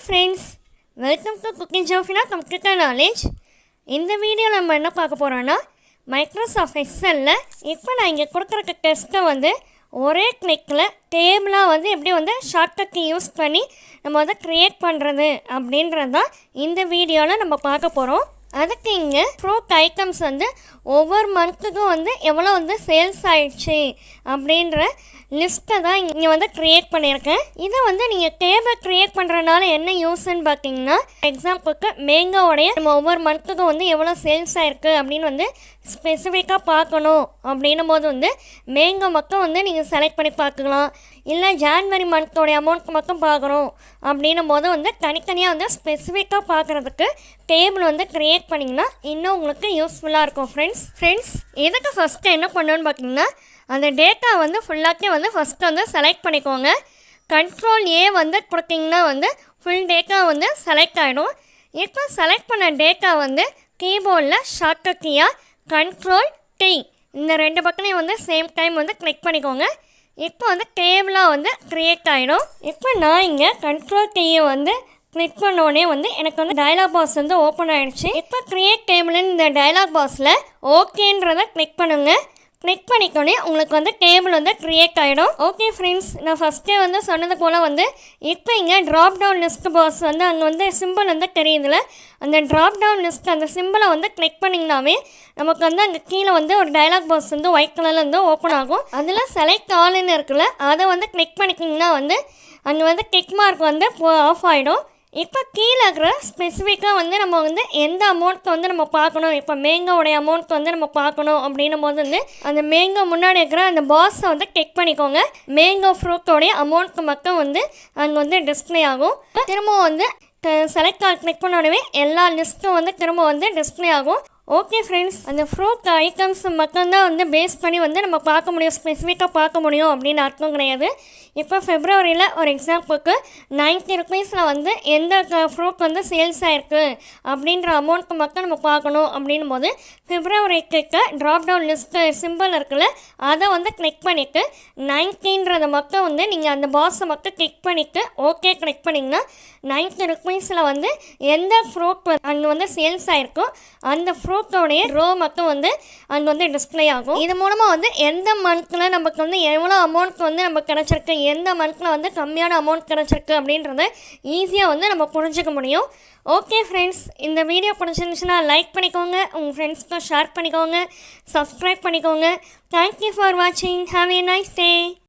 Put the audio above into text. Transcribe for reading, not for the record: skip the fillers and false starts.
Friends, welcome to குட்டி ஜோஃபினா computer knowledge. இந்த video நம்ம என்ன பார்க்க போகிறோன்னா, மைக்ரோசாஃப்ட் எக்ஸலில் இப்போ நான் இங்கே கொடுக்குற டெஸ்ட்டை ஒரே கிளிக்கில் டேபிளாக எப்படி ஷார்ட்கட் யூஸ் பண்ணி நம்ம க்ரியேட் பண்ணுறது அப்படின்றது தான் இந்த வீடியோவில் நம்ம பார்க்க போகிறோம். அதுக்கு இங்கே ஃப்ரூட் ஐட்டம்ஸ் ஒவ்வொரு மந்த்துக்கும் எவ்வளோ சேல்ஸ் ஆயிடுச்சு அப்படின்ற லிஸ்ட்டை தான் இங்கே க்ரியேட் பண்ணியிருக்கேன். இதை நீங்கள் டேபிள் க்ரியேட் பண்ணுறதுனால என்ன யூஸ்ன்னு பார்த்தீங்கன்னா, எக்ஸாம்பிளுக்கு மேங்கோவுடைய நம்ம ஒவ்வொரு மந்த்துக்கும் எவ்வளோ சேல்ஸ் ஆயிருக்கு அப்படின்னு ஸ்பெசிஃபிக்காக பார்க்கணும் அப்படின்னும் போது மேங்கோ மட்டும் நீங்கள் செலக்ட் பண்ணி பார்க்கலாம். இல்லை ஜான்வரி மந்த்தோடைய அமௌண்ட் மட்டும் பார்க்குறோம் அப்படின்னும் போது தனித்தனியாக ஸ்பெசிஃபிக்காக பார்க்குறதுக்கு டேபிள் க்ரியேட் பண்ணிங்கன்னா இன்னும் உங்களுக்கு யூஸ்ஃபுல்லாக இருக்கும். ஃப்ரெண்ட்ஸ் இதுக்கு ஃபஸ்ட்டு என்ன பண்ணணுன்னு பார்த்தீங்கன்னா, அந்த டேட்டா ஃபுல்லாத்தையும் ஃபஸ்ட்டு செலக்ட் பண்ணிக்கோங்க. Ctrl A கொடுத்தீங்கன்னா ஃபுல் டேட்டா செலக்ட் ஆகிடும். இப்போ செலக்ட் பண்ண டேட்டா கீபோர்டில் ஷார்ட்கட் கீயாக Ctrl T இந்த ரெண்டு பக்கத்தையும் சேம் டைம் கிளிக் பண்ணிக்கோங்க. இப்போ டேபிளாக க்ரியேட் ஆகிடும். இப்போ நான் இங்கே Ctrl T கிளிக் பண்ணோடனே எனக்கு டயலாக் பாக்ஸ் ஓப்பன் ஆகிடுச்சு. இப்போ க்ரியேட் டேபிள்னு இந்த டயலாக் பாக்ஸில் ஓகேன்றதை கிளிக் பண்ணுங்கள். கிளிக் பண்ணிக்கோனே உங்களுக்கு டேபிள் க்ரியேட் ஆகிடும். ஓகே ஃப்ரெண்ட்ஸ், நான் ஃபஸ்ட்டே சொன்னது போல் இப்போ இங்கே ட்ராப் டவுன் லிஸ்ட் பாக்ஸ் அங்கே சிம்பிள் தெரியுதுல, அந்த ட்ராப் டவுன் லிஸ்ட் அந்த சிம்பிளை கிளிக் பண்ணிங்கனாவே நமக்கு அங்கே கீழே ஒரு டயலாக் பாக்ஸ் ஒயிட் கலரில் ஓப்பன் ஆகும். அதில் செலக்ட் ஆல்னு இருக்குல்ல, அதை கிளிக் பண்ணிக்கிங்கன்னா அங்கே டிக் மார்க் ஆஃப் ஆகிடும். இப்போ கீழே இருக்கிற ஸ்பெசிஃபிக்காக நம்ம எந்த அமௌண்ட்க்கு நம்ம பார்க்கணும், இப்போ மேங்கோடைய அமௌண்ட்க்கு நம்ம பார்க்கணும் அப்படின்னும் போது அந்த மேங்கோ முன்னாடி இருக்கிற அந்த பாக்ஸை கிளிக் பண்ணிக்கோங்க. மேங்கோ ஃப்ரூட்டோடைய அமௌண்ட்க்கு மட்டும் அங்கே டிஸ்பிளே ஆகும். திரும்ப செலக்ட் கிளிக் பண்ண உடனே எல்லா லிஸ்ட்டும் திரும்ப டிஸ்பிளே ஆகும். ஓகே ஃப்ரெண்ட்ஸ், அந்த ஃப்ரூட் ஐட்டம்ஸ் மட்டும்தான் பேஸ் பண்ணி நம்ம பார்க்க முடியும், ஸ்பெசிஃபிக்காக பார்க்க முடியும் அப்படின்னு அர்த்தம் கிடையாது. இப்போ ஃபெப்ரவரியில் ஒரு எக்ஸாம்பிளுக்கு 90 ருபீஸில் எந்த ஃப்ரூட் சேல்ஸ் ஆகிருக்கு அப்படின்ற அமௌண்ட்க்கு மட்டும் நம்ம பார்க்கணும் அப்படின்னும் போது ஃபெப்ரவரிக்கு ட்ராப் டவுன் லிஸ்ட்டு சிம்பிள் இருக்குல்ல, அதை கிளிக் பண்ணிவிட்டு 90ன்றதை மட்டும் நீங்கள் அந்த பாக்ஸை மட்டும் கிளிக் பண்ணிவிட்டு ஓகே கிளிக் பண்ணிங்கன்னா 90 ருபீஸில் எந்த ஃப்ரூட் அங்கே சேல்ஸ் ஆகிருக்கோ அந்த ஃப்ரூட்டோடைய ரோ மட்டும் அங்கே டிஸ்பிளே ஆகும். இது மூலமாக எந்த மந்த்தில் நமக்கு எவ்வளோ அமௌண்ட் நமக்கு கிடச்சிருக்கு, எந்த மந்த்தில் கம்மியான அமௌண்ட் கிடச்சிருக்கு அப்படின்றத ஈஸியாக நம்ம புரிஞ்சுக்க முடியும். ஓகே ஃப்ரெண்ட்ஸ், இந்த வீடியோ பிடிச்சிருந்துச்சுன்னா லைக் பண்ணிக்கோங்க, உங்கள் ஃப்ரெண்ட்ஸ்க்கும் ஷேர் பண்ணிக்கோங்க, சப்ஸ்கிரைப் பண்ணிக்கோங்க. தேங்க்யூ ஃபார் வாட்சிங். Have a nice day.